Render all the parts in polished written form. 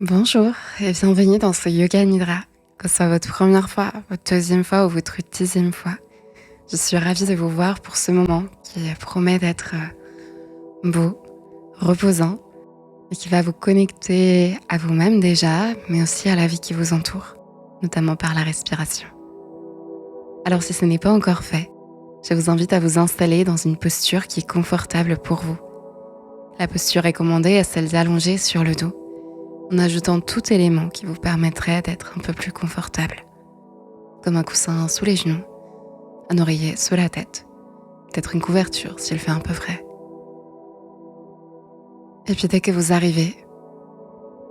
Bonjour et bienvenue dans ce Yoga Nidra. Que ce soit votre première fois, votre deuxième fois ou votre 10e fois, je suis ravie de vous voir pour ce moment qui promet d'être beau, reposant et qui va vous connecter à vous-même déjà, mais aussi à la vie qui vous entoure, notamment par la respiration. Alors si ce n'est pas encore fait, je vous invite à vous installer dans une posture qui est confortable pour vous. La posture recommandée est celle d'allonger sur le dos, en ajoutant tout élément qui vous permettrait d'être un peu plus confortable, comme un coussin sous les genoux, un oreiller sous la tête, peut-être une couverture s'il fait un peu frais. Et puis dès que vous arrivez,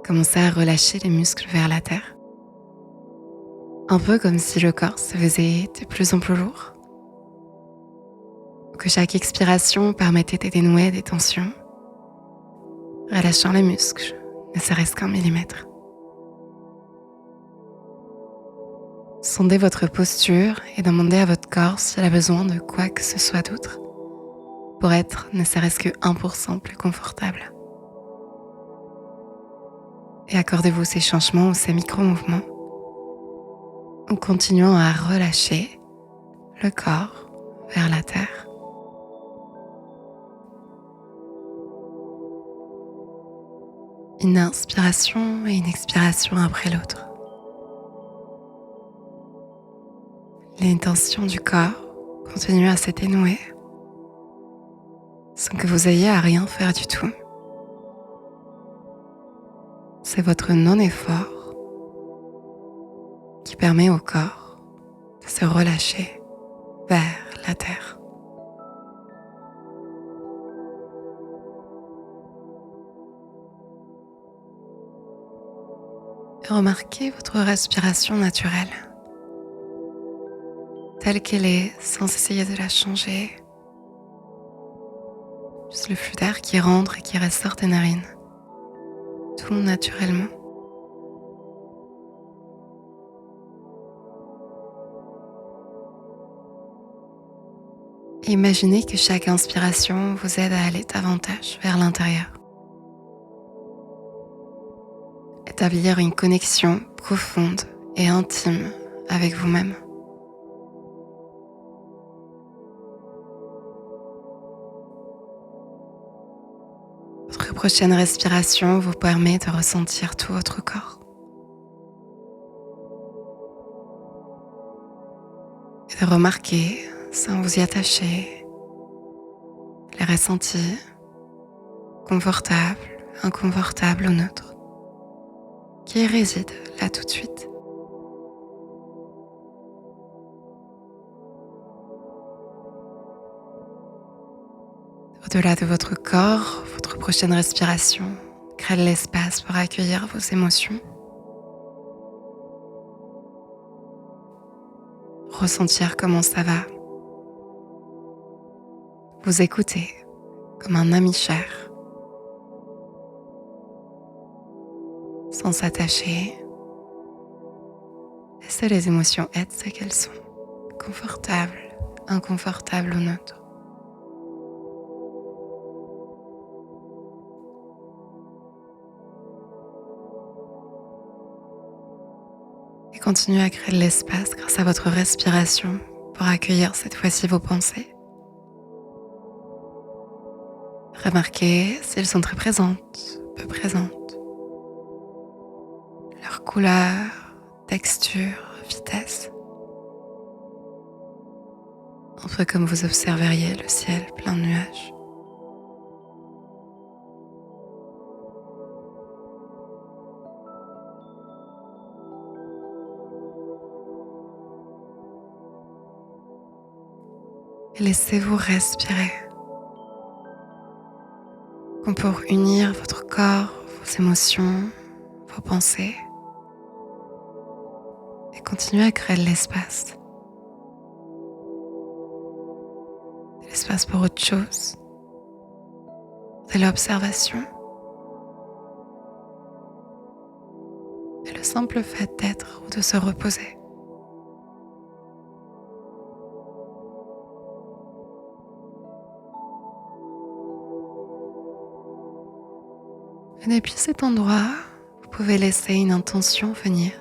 commencez à relâcher les muscles vers la terre, un peu comme si le corps se faisait de plus en plus lourd, que chaque expiration permettait de dénouer des tensions, relâchant les muscles, ne serait-ce qu'un millimètre. Sondez votre posture et demandez à votre corps s'il a besoin de quoi que ce soit d'autre pour être ne serait-ce que 1% plus confortable. Et accordez-vous ces changements ou ces micro-mouvements en continuant à relâcher le corps vers la terre. Une inspiration et une expiration après l'autre. Les tensions du corps continuent à s'atténuer sans que vous ayez à rien faire du tout. C'est votre non-effort qui permet au corps de se relâcher vers la terre. Et remarquez votre respiration naturelle, telle qu'elle est, sans essayer de la changer. Juste le flux d'air qui rentre et qui ressort des narines, tout naturellement. Et imaginez que chaque inspiration vous aide à aller davantage vers l'intérieur. Établir une connexion profonde et intime avec vous-même. Votre prochaine respiration vous permet de ressentir tout votre corps et de remarquer, sans vous y attacher, les ressentis confortables, inconfortables ou neutres qui résident là tout de suite. Au-delà de votre corps, votre prochaine respiration crée de l'espace pour accueillir vos émotions. Ressentir comment ça va. Vous écouter comme un ami cher, sans s'attacher. Laissez les émotions être ce qu'elles sont, confortables, inconfortables ou neutres. Et continuez à créer de l'espace grâce à votre respiration pour accueillir cette fois-ci vos pensées. Remarquez si elles sont très présentes, peu présentes. Leur couleur, texture, vitesse. Un peu comme vous observeriez le ciel plein de nuages. Et laissez-vous respirer. Comme pour unir votre corps, vos émotions, vos pensées. Et continuez à créer de l'espace. De l'espace pour autre chose. De l'observation. Et le simple fait d'être ou de se reposer. Et depuis cet endroit, vous pouvez laisser une intention venir,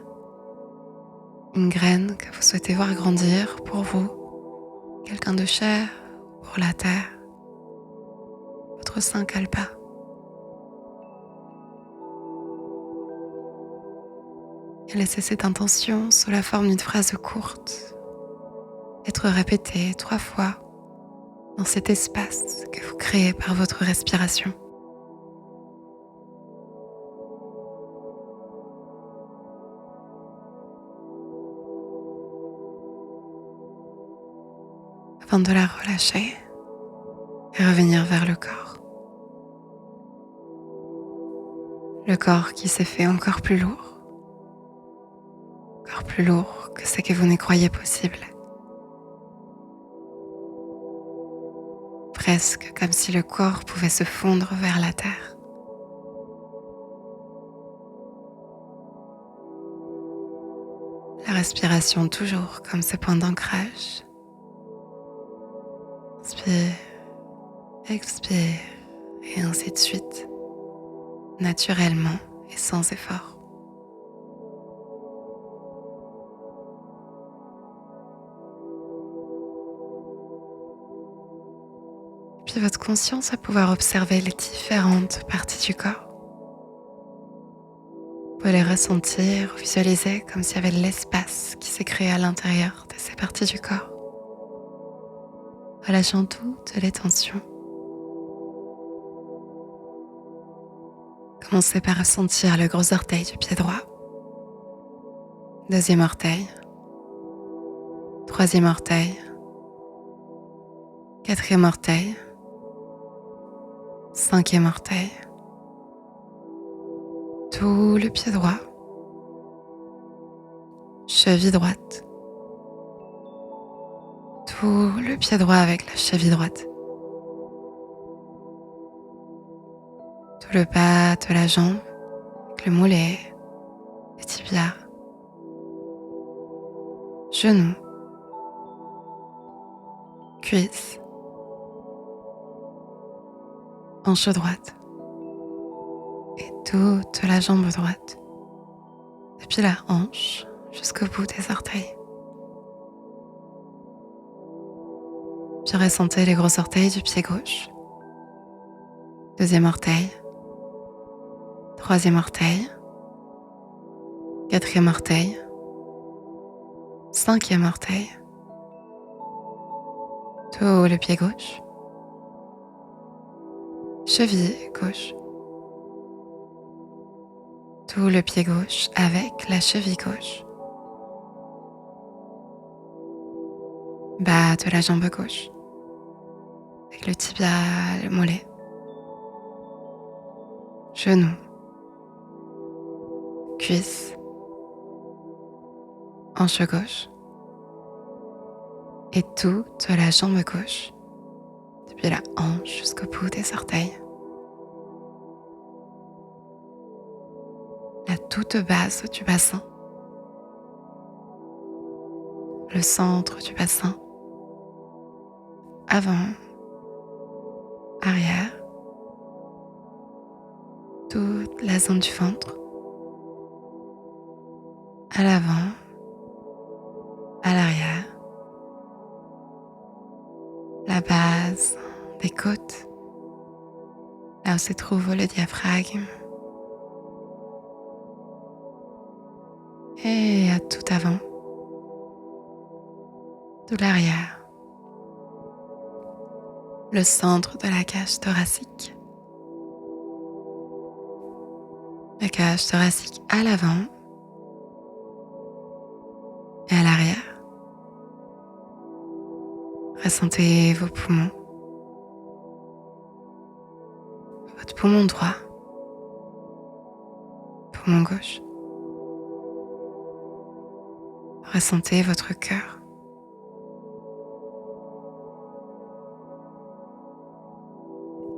une graine que vous souhaitez voir grandir pour vous, quelqu'un de cher pour la terre, votre saint kalpa. Et laissez cette intention sous la forme d'une phrase courte être répétée 3 fois dans cet espace que vous créez par votre respiration. Avant de la relâcher et revenir vers le corps. Le corps qui s'est fait encore plus lourd que ce que vous n'y croyez possible. Presque comme si le corps pouvait se fondre vers la terre. La respiration toujours comme ce point d'ancrage. Inspire, expire et ainsi de suite, naturellement et sans effort. Puis votre conscience va pouvoir observer les différentes parties du corps. Vous pouvez les ressentir, visualiser comme s'il y avait de l'espace qui s'est créé à l'intérieur de ces parties du corps. Relâchant toutes les tensions. Commencez par ressentir le gros orteil du pied droit. Deuxième orteil. Troisième orteil. Quatrième orteil. Cinquième orteil. Tout le pied droit. Cheville droite. Tout le pied droit avec la cheville droite. Tout le bas de la jambe, avec le mollet, le tibia, genou, cuisse, hanche droite et toute la jambe droite, depuis la hanche jusqu'au bout des orteils. Puis ressentez les gros orteils du pied gauche. Deuxième orteil. Troisième orteil. Quatrième orteil. Cinquième orteil. Tout le pied gauche. Cheville gauche. Tout le pied gauche avec la cheville gauche. Bas de la jambe gauche. Avec le tibia, le mollet. Genou. Cuisse. Hanche gauche. Et toute la jambe gauche. Depuis la hanche jusqu'au bout des orteils. La toute base du bassin. Le centre du bassin. Avant. Arrière. Toute la zone du ventre. À l'avant. À l'arrière. La base des côtes. Là où se trouve le diaphragme. Et à tout avant. De l'arrière. Le centre de la cage thoracique. La cage thoracique à l'avant et à l'arrière. Ressentez vos poumons. Votre poumon droit. Poumon gauche. Ressentez votre cœur.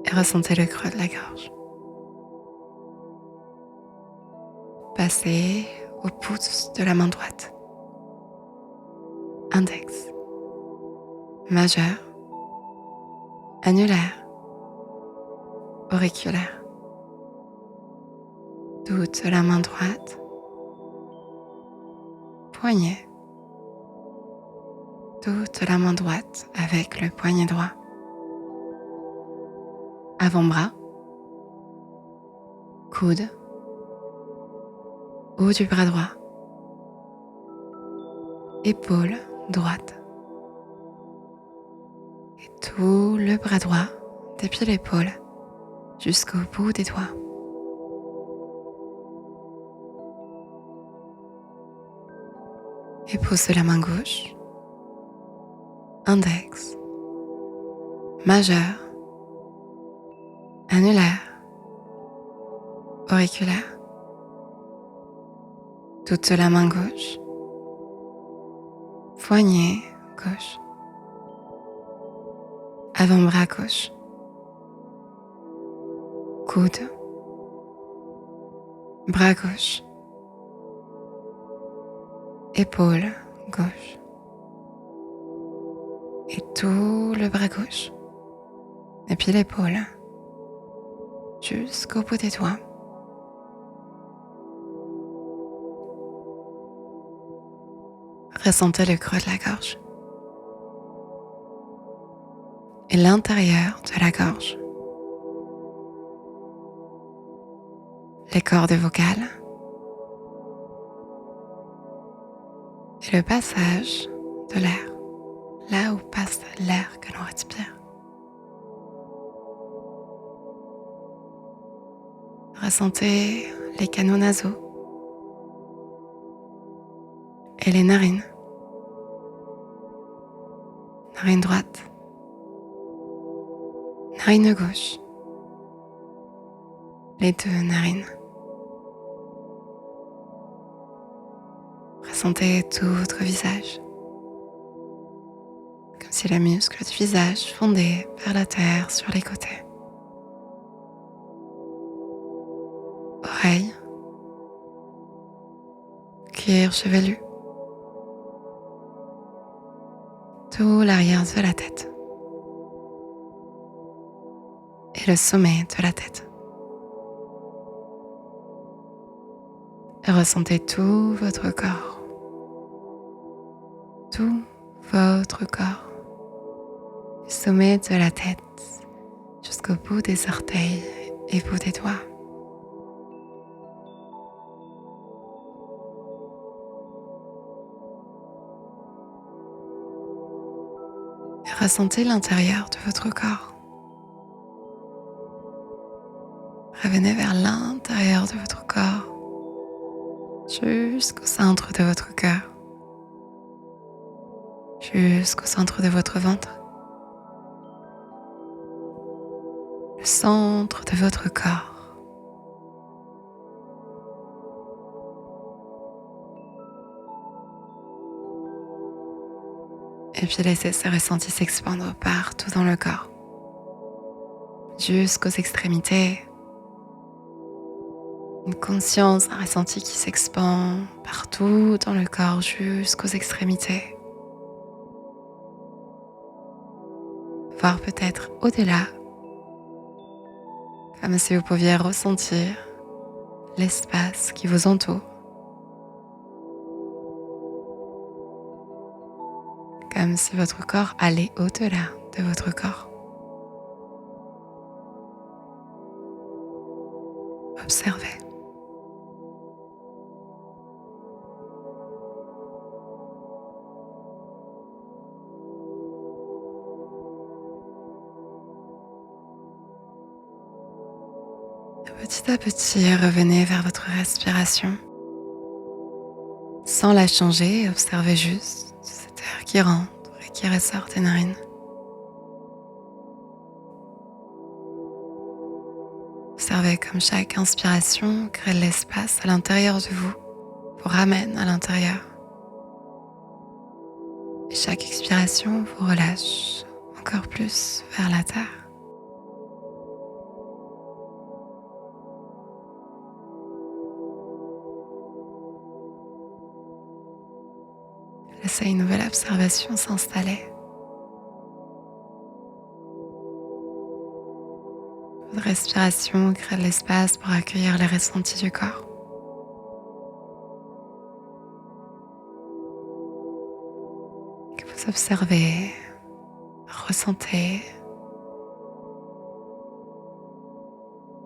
Et ressentez le creux de la gorge. Passez au pouce de la main droite. Index. Majeur. Annulaire. Auriculaire. toute la main droite, poignet, toute la main droite avec le poignet droit, avant-bras, coude, haut du bras droit, épaule droite, et tout le bras droit depuis l'épaule jusqu'au bout des doigts. Et pouce de la main gauche, index, majeur, annulaire, auriculaire, toute la main gauche, poignet gauche, avant-bras gauche, coude, bras gauche, épaule gauche et tout le bras gauche, depuis l'épaule jusqu'au bout des doigts. Ressentez le creux de la gorge et l'intérieur de la gorge, les cordes vocales et le passage de l'air, là où passe l'air que l'on respire. Ressentez les canaux nasaux et les narines. Narine droite, narine gauche, les deux narines. Ressentez tout votre visage, comme si les muscles du visage fondaient vers la terre sur les côtés. Oreilles, cuir chevelu, tout l'arrière de la tête et le sommet de la tête. Et ressentez tout votre corps, tout votre corps, du sommet de la tête jusqu'au bout des orteils et bout des doigts. Et ressentez l'intérieur de votre corps. Revenez vers l'intérieur de votre corps, jusqu'au centre de votre cœur, jusqu'au centre de votre ventre, le centre de votre corps. Et puis laissez ce ressenti s'expandre partout dans le corps, jusqu'aux extrémités. Une conscience, un ressenti qui s'expand partout dans le corps jusqu'aux extrémités. Voire peut-être au-delà, comme si vous pouviez ressentir l'espace qui vous entoure. Comme si votre corps allait au-delà de votre corps. Observez. Petit à petit, revenez vers votre respiration. Sans la changer, observez juste cet air qui rentre et qui ressort des narines. Observez comme chaque inspiration crée de l'espace à l'intérieur de vous, vous ramène à l'intérieur. Et chaque expiration vous relâche encore plus vers la terre. Laissez une nouvelle observation s'installer. Votre respiration crée de l'espace pour accueillir les ressentis du corps. Que vous observez, ressentez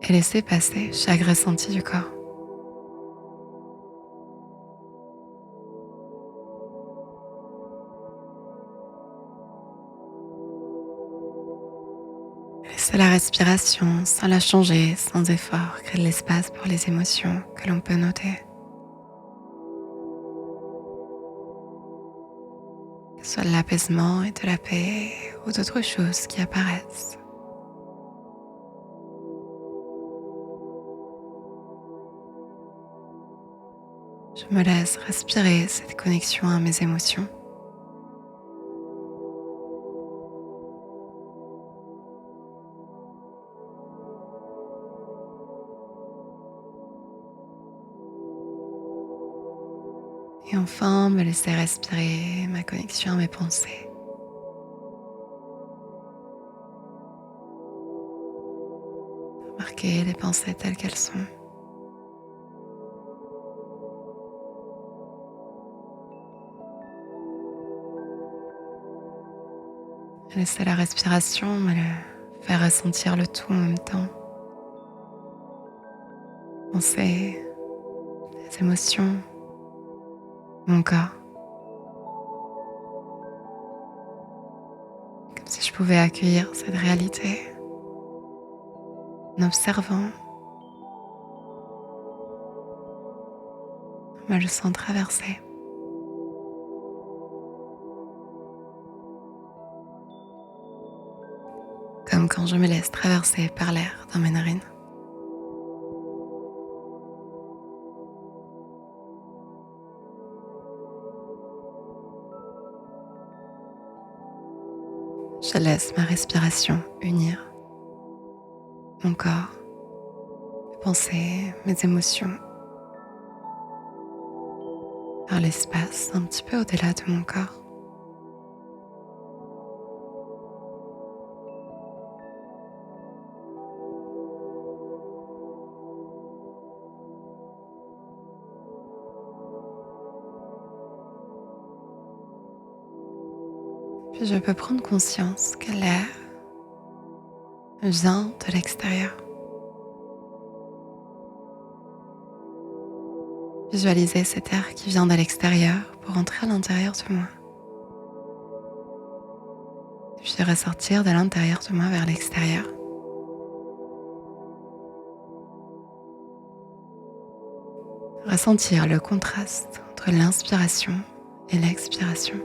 et laissez passer chaque ressenti du corps. Laissez la respiration, sans la changer, sans effort, créer de l'espace pour les émotions que l'on peut noter. Que ce soit de l'apaisement et de la paix ou d'autres choses qui apparaissent. Je me laisse respirer cette connexion à mes émotions. Et enfin, me laisser respirer ma connexion à mes pensées. Remarquer les pensées telles qu'elles sont. Laisser la respiration me faire ressentir le tout en même temps. Pensées, les émotions, mon corps. Comme si je pouvais accueillir cette réalité en observant, en me laissant traverser. Comme quand je me laisse traverser par l'air dans mes narines. Je laisse ma respiration unir mon corps, mes pensées, mes émotions vers l'espace un petit peu au-delà de mon corps. Puis je peux prendre conscience que l'air vient de l'extérieur. Visualisez cet air qui vient de l'extérieur pour entrer à l'intérieur de moi. Et puis ressortir de l'intérieur de moi vers l'extérieur. Ressentir le contraste entre l'inspiration et l'expiration.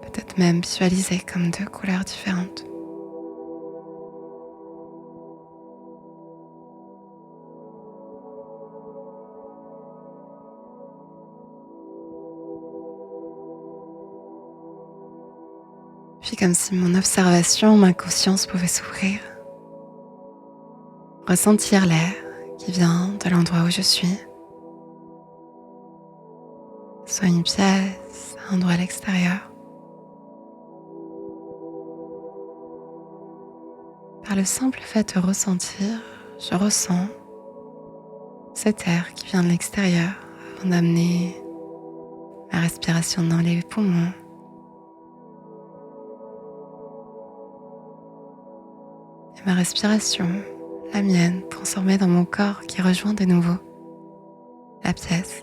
Peut-être même visualiser comme deux couleurs différentes. Puis comme si mon observation, ma conscience pouvait s'ouvrir. Ressentir l'air qui vient de l'endroit où je suis. Soit une pièce, un endroit à l'extérieur. Par le simple fait de ressentir, je ressens cet air qui vient de l'extérieur avant d'amener ma respiration dans les poumons. Et ma respiration, la mienne, transformée dans mon corps qui rejoint de nouveau la pièce.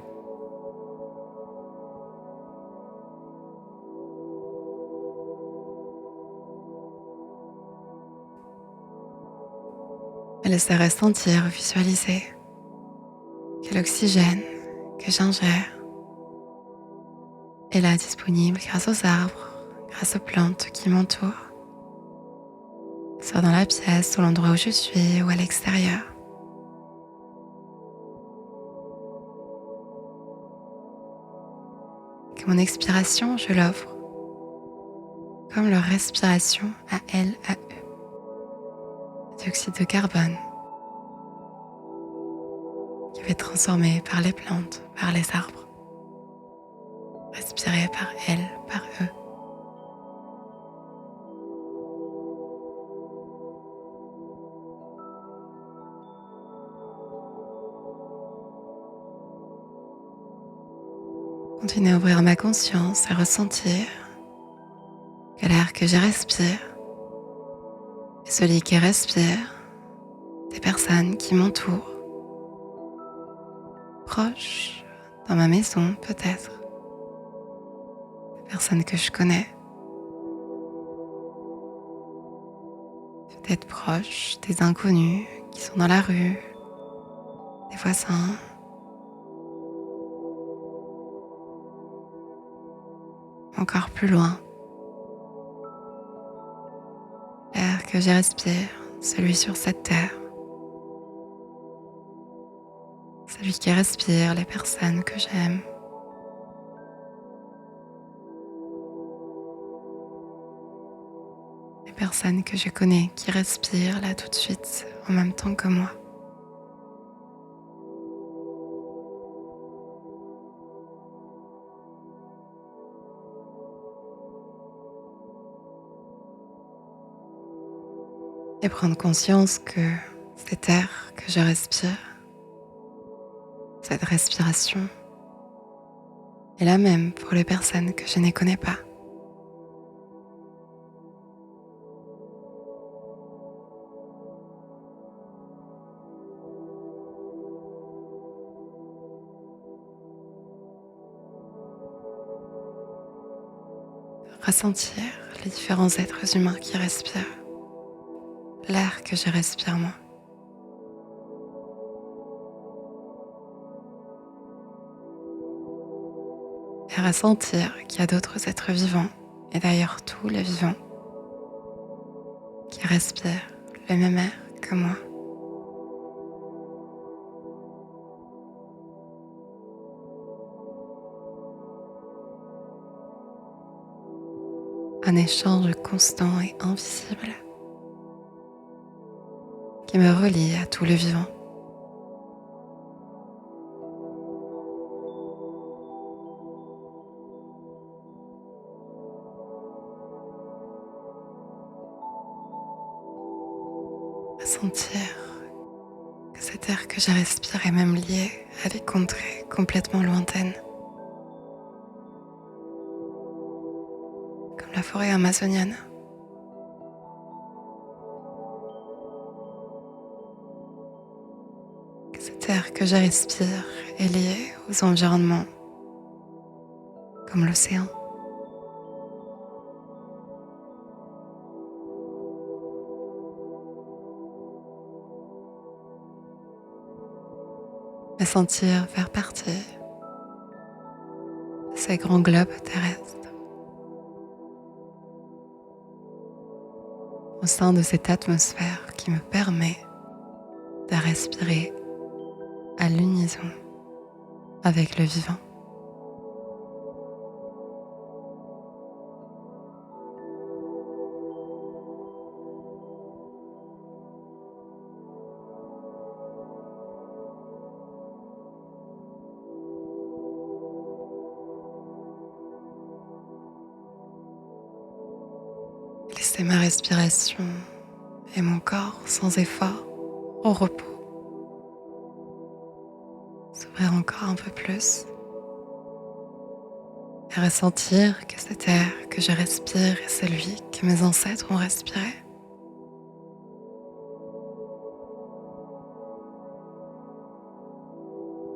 Et laisser ressentir, visualiser que l'oxygène que j'ingère est là disponible grâce aux arbres, grâce aux plantes qui m'entourent, soit dans la pièce ou l'endroit où je suis ou à l'extérieur. Que mon expiration, je l'offre comme leur respiration à elle, à eux. Dioxyde de carbone qui va être transformé par les plantes, par les arbres, respiré par elles, par eux. Continuer à ouvrir ma conscience, à ressentir que l'air que je respire est celui qui respire des personnes qui m'entourent, proches, dans ma maison peut-être, des personnes que je connais, peut-être proches des inconnus qui sont dans la rue, des voisins, encore plus loin. L'air que je respire, celui sur cette terre, celui qui respire les personnes que j'aime. Les personnes que je connais qui respirent là tout de suite en même temps que moi. Et prendre conscience que cet air que je respire, cette respiration, est la même pour les personnes que je ne connais pas. Ressentir les différents êtres humains qui respirent, l'air que je respire moi. Et ressentir qu'il y a d'autres êtres vivants, et d'ailleurs tous les vivants, qui respirent le même air que moi. Un échange constant et invisible qui me relie à tout le vivant. Sentir que cet air que je respire est même lié à des contrées complètement lointaines, comme la forêt amazonienne. Que cet air que je respire est lié aux environnements, comme l'océan. Me sentir faire partie de ces grands globes terrestres, au sein de cette atmosphère qui me permet de respirer à l'unisson avec le vivant. Laisser ma respiration et mon corps sans effort au repos. S'ouvrir encore un peu plus et ressentir que cet air que je respire est celui que mes ancêtres ont respiré.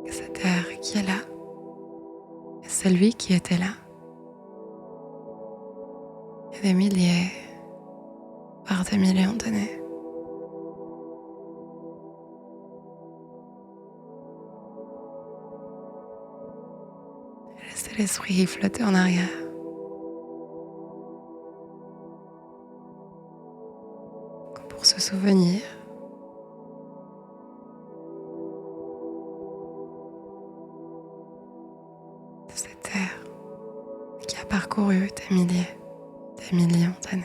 Que cet air qui est là est celui qui était là il y a des milliers, voire des millions d'années. Laissez l'esprit flotter en arrière. Pour se souvenir de cet air qui a parcouru des milliers, des millions d'années.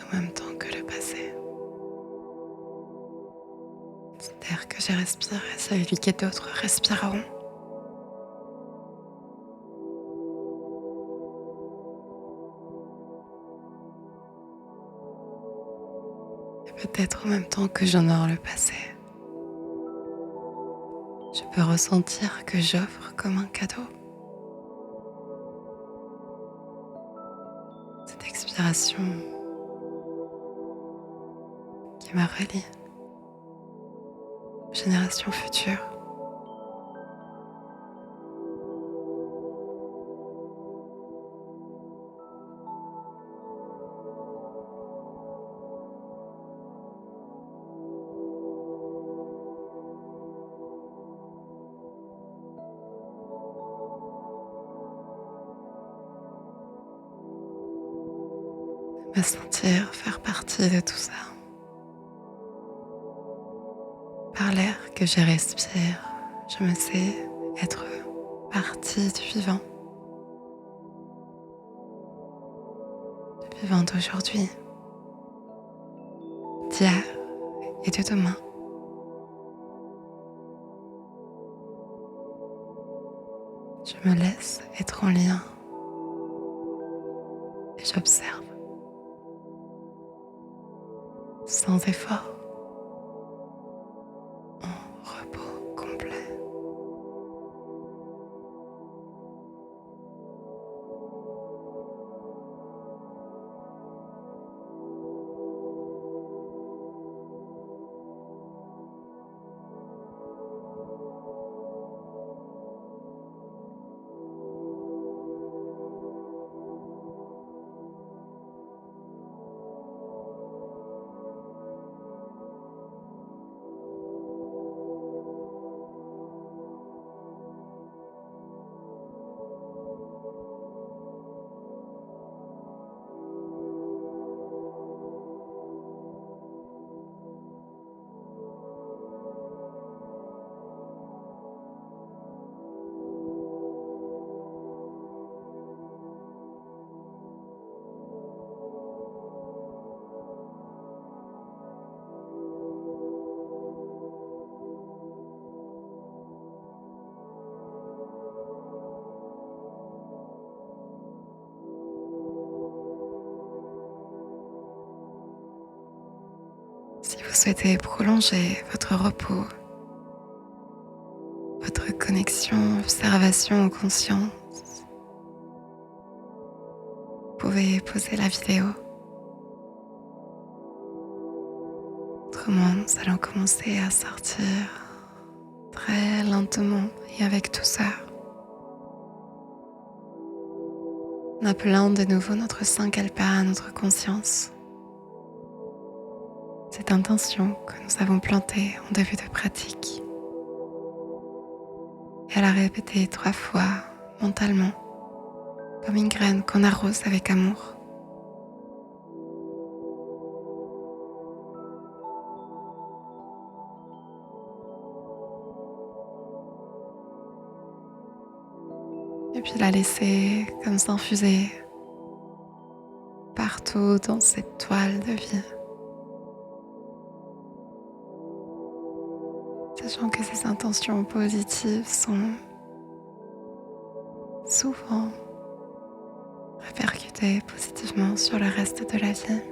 En même temps que le passé. Cet l'air que je respire est celui que d'autres respireront. Et peut-être en même temps que j'honore le passé, je peux ressentir que j'offre comme un cadeau cette expiration qui me relie aux générations futures. Me sentir faire partie de tout ça. Par l'air que je respire, je me sais être partie du vivant d'aujourd'hui, d'hier et de demain. Je me laisse être en lien et j'observe sans effort, en repos complet. Si vous souhaitez prolonger votre repos, votre connexion, observation ou conscience, vous pouvez poser la vidéo. Autrement, nous allons commencer à sortir très lentement et avec douceur, en appelant de nouveau notre Sankalpa à notre conscience. Cette intention que nous avons plantée en début de pratique. Et à la répéter 3 fois mentalement, comme une graine qu'on arrose avec amour. Et puis la laisser comme s'infuser partout dans cette toile de vie. Sachant que ces intentions positives sont souvent répercutées positivement sur le reste de la vie.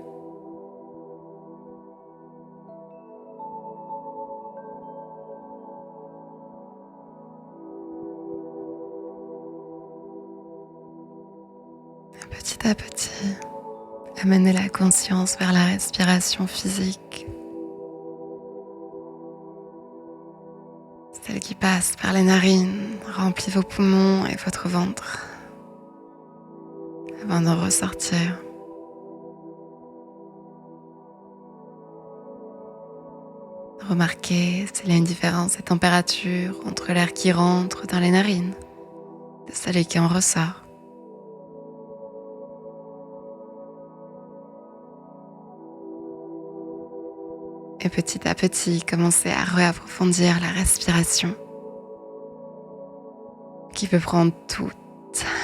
Et petit à petit, amenez la conscience vers la respiration physique. Celle qui passe par les narines, remplit vos poumons et votre ventre avant de ressortir. Remarquez s'il y a une différence de température entre l'air qui rentre dans les narines et celui qui en ressort. Et petit à petit, commencez à réapprofondir la respiration qui peut prendre toute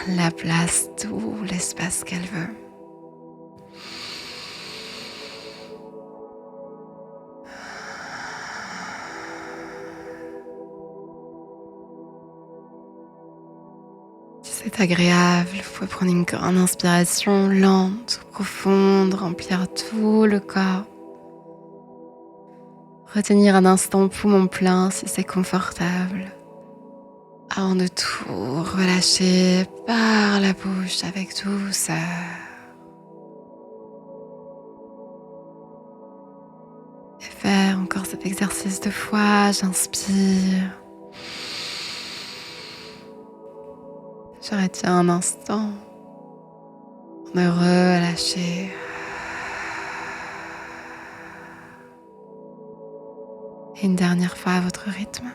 la place, tout l'espace qu'elle veut. C'est agréable, vous pouvez prendre une grande inspiration lente, profonde, remplir tout le corps. Retenir un instant poumon plein si c'est confortable, avant de tout relâcher par la bouche avec douceur. Et faire encore cet exercice 2 fois, j'inspire. Je retiens un instant, de relâcher. Et une dernière fois à votre rythme.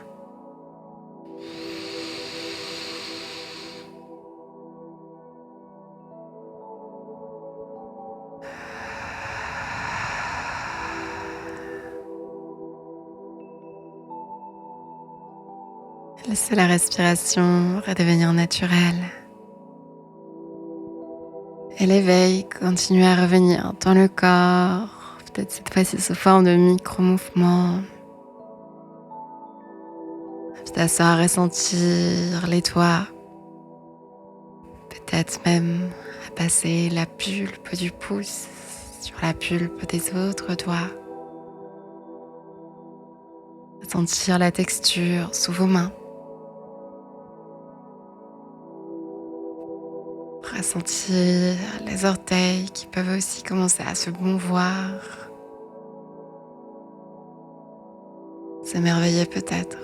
Laissez la respiration redevenir naturelle. Et l'éveil continue à revenir dans le corps, peut-être cette fois-ci sous forme de micro-mouvements. Peut-être à ressentir les doigts, peut-être même à passer la pulpe du pouce sur la pulpe des autres doigts. À sentir la texture sous vos mains. Ressentir les orteils qui peuvent aussi commencer à se mouvoir. S'émerveiller peut-être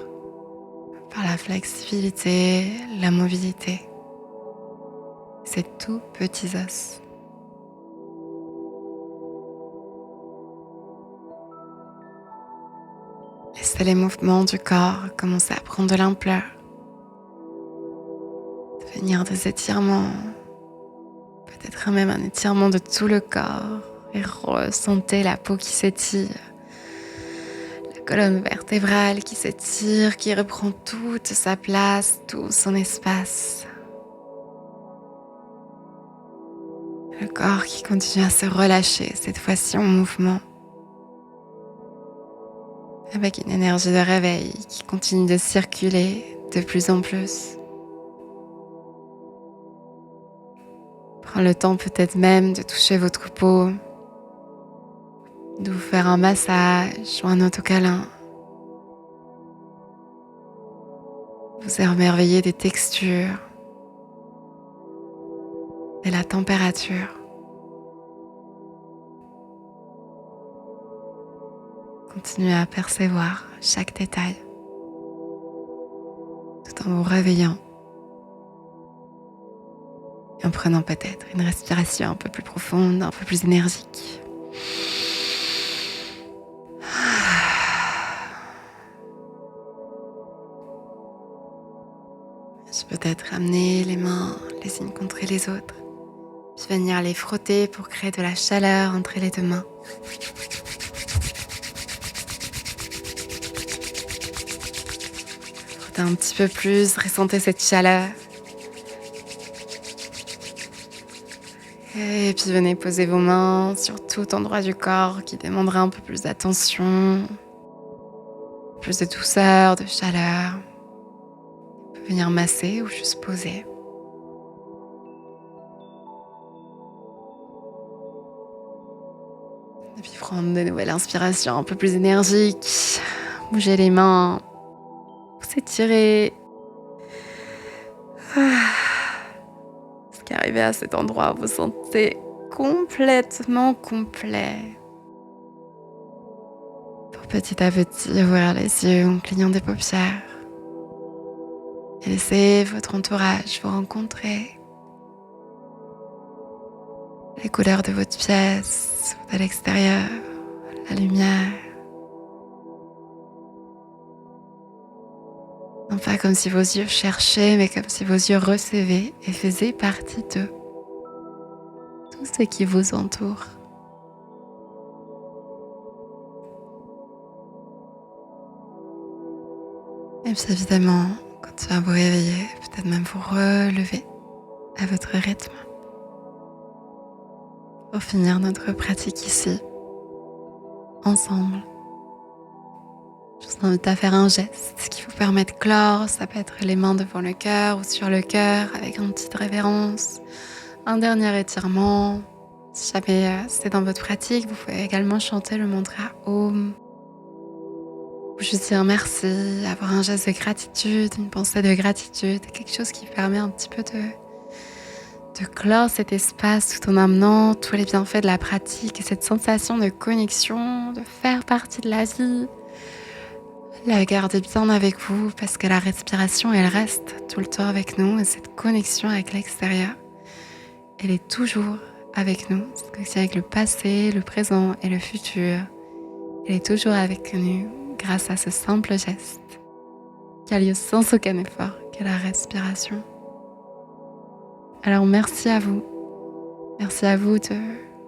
par la flexibilité, la mobilité. Ces tout petits os. Laissez les mouvements du corps commencer à prendre de l'ampleur. Devenir des étirements. Peut-être même un étirement de tout le corps. Et ressentez la peau qui s'étire. La colonne vertébrale qui s'étire, qui reprend toute sa place, tout son espace. Le corps qui continue à se relâcher, cette fois-ci en mouvement. Avec une énergie de réveil qui continue de circuler de plus en plus. Prends le temps peut-être même de toucher votre peau, de vous faire un massage ou un autocâlin. Vous émerveillez des textures, de la température. Continuez à percevoir chaque détail, tout en vous réveillant et en prenant peut-être une respiration un peu plus profonde, un peu plus énergique. Je peux peut-être amener les mains les unes contre les autres, puis venir les frotter pour créer de la chaleur entre les deux mains. Frottez un petit peu plus, ressentez cette chaleur. Et puis venez poser vos mains sur tout endroit du corps qui demandera un peu plus d'attention, plus de douceur, de chaleur. Vous pouvez venir masser ou juste poser. Et puis prendre de nouvelles inspirations un peu plus énergiques. Bougez les mains, vous étirez. Arrivé à cet endroit, vous vous sentez complètement complet. Pour petit à petit ouvrir les yeux en clignant des paupières. Et laissez votre entourage vous rencontrer. Les couleurs de votre pièce, de l'extérieur, la lumière. Non pas comme si vos yeux cherchaient, mais comme si vos yeux recevaient et faisaient partie d'eux. Tout ce qui vous entoure. Et puis évidemment, quand tu vas vous réveiller, peut-être même vous relever à votre rythme. Pour finir notre pratique ici, ensemble. Je vous invite à faire un geste qui vous permet de clore. Ça peut être les mains devant le cœur ou sur le cœur avec une petite révérence. Un dernier étirement. Si jamais c'est dans votre pratique, vous pouvez également chanter le mantra Om. Ou juste dire merci, avoir un geste de gratitude, une pensée de gratitude, quelque chose qui permet un petit peu de clore cet espace tout en amenant tous les bienfaits de la pratique et cette sensation de connexion, de faire partie de la vie. La gardez bien avec vous parce que la respiration, elle reste tout le temps avec nous et cette connexion avec l'extérieur, elle est toujours avec nous. C'est aussi avec le passé, le présent et le futur. Elle est toujours avec nous grâce à ce simple geste qui a lieu sans aucun effort, qu'est la respiration. Alors merci à vous. Merci à vous de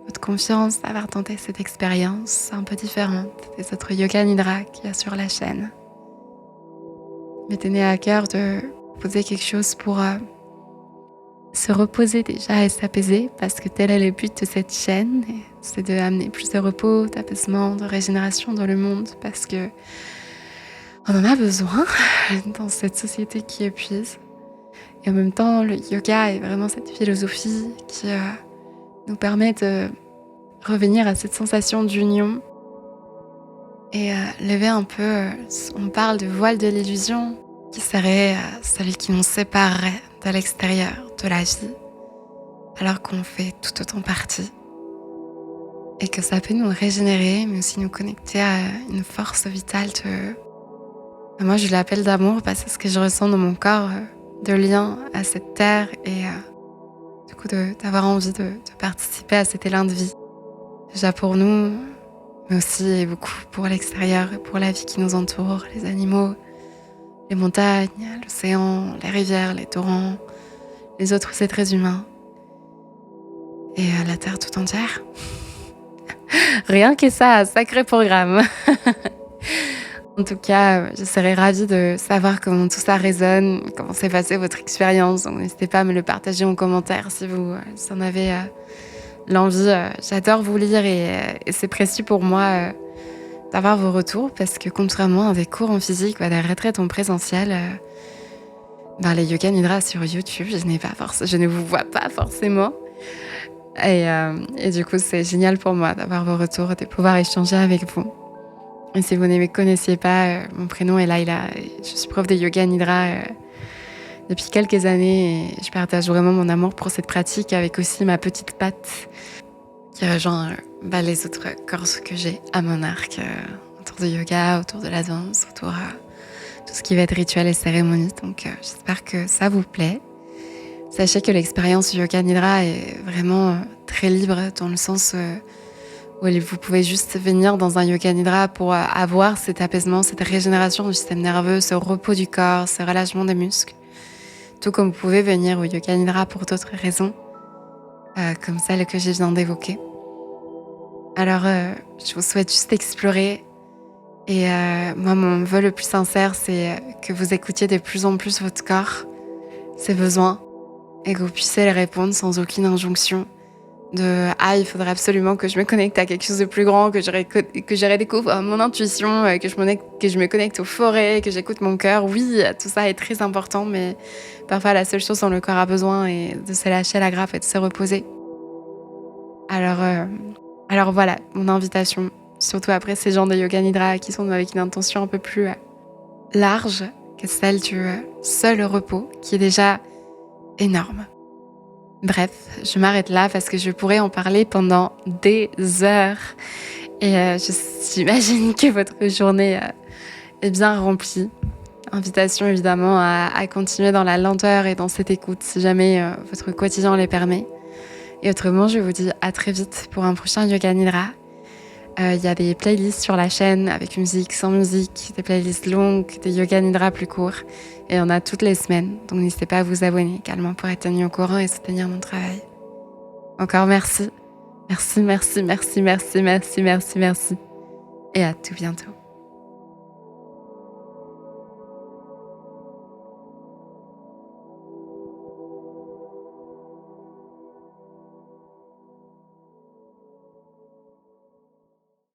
votre confiance d'avoir tenté cette expérience un peu différente des autres Yoga Nidra qu'il y a sur la chaîne. Mais tenez à cœur de poser quelque chose pour se reposer déjà et s'apaiser parce que tel est le but de cette chaîne, c'est de amener plus de repos, d'apaisement, de régénération dans le monde parce que on en a besoin dans cette société qui épuise. Et en même temps, le yoga est vraiment cette philosophie qui nous permet de revenir à cette sensation d'union et lever un peu, on parle de voile de l'illusion qui serait celui qui nous séparerait de l'extérieur de la vie alors qu'on fait tout autant partie et que ça peut nous régénérer mais aussi nous connecter à une force vitale moi je l'appelle d'amour parce que c'est ce que je ressens dans mon corps de lien à cette terre et du coup d'avoir envie de participer à cet élan de vie déjà pour nous mais aussi et beaucoup pour l'extérieur et pour la vie qui nous entoure, les animaux, les montagnes, l'océan, les rivières, les torrents, les autres êtres humains et la Terre tout entière. Rien que ça, sacré programme. En tout cas, je serais ravie de savoir comment tout ça résonne, comment s'est passée votre expérience. Donc n'hésitez pas à me le partager en commentaire si vous en avez l'envie. J'adore vous lire et c'est précieux pour moi d'avoir vos retours parce que contrairement à des cours en physique ou à des retraites en présentiel, les Yoga Nidra sur YouTube, je ne vous vois pas forcément. Et du coup, c'est génial pour moi d'avoir vos retours, de pouvoir échanger avec vous. Et si vous ne me connaissiez pas, mon prénom est Laila. Je suis prof de Yoga Nidra depuis quelques années et je partage vraiment mon amour pour cette pratique avec aussi ma petite patte qui rejoint les autres corses que j'ai à mon arc autour du yoga, autour de la danse, autour de tout ce qui va être rituel et cérémonie. Donc j'espère que ça vous plaît. Sachez que l'expérience du Yoga Nidra est vraiment très libre dans le sens où vous pouvez juste venir dans un Yoga Nidra pour avoir cet apaisement, cette régénération du système nerveux, ce repos du corps, ce relâchement des muscles. Tout comme vous pouvez venir au Yoga Nidra pour d'autres raisons, comme celle que je viens d'évoquer. Alors, je vous souhaite juste explorer. Et moi, mon vœu le plus sincère, c'est que vous écoutiez de plus en plus votre corps, ses besoins, et que vous puissiez les répondre sans aucune injonction il faudrait absolument que je me connecte à quelque chose de plus grand, que je redécouvre mon intuition, que je me connecte aux forêts, que j'écoute mon cœur. Oui, tout ça est très important, mais parfois la seule chose dont le corps a besoin est de se lâcher la grappe et de se reposer. Alors voilà, mon invitation, surtout après ces gens de Yoga Nidra qui sont avec une intention un peu plus large que celle du seul repos, qui est déjà énorme. Bref, je m'arrête là parce que je pourrais en parler pendant des heures. Et j'imagine que votre journée est bien remplie. Invitation évidemment à continuer dans la lenteur et dans cette écoute si jamais votre quotidien les permet. Et autrement, je vous dis à très vite pour un prochain Yoga Nidra. Il y a des playlists sur la chaîne avec musique, sans musique, des playlists longues, des Yoga Nidra plus courts. Et il y en a toutes les semaines. Donc n'hésitez pas à vous abonner également pour être tenu au courant et soutenir mon travail. Encore merci. Merci. Et à tout bientôt.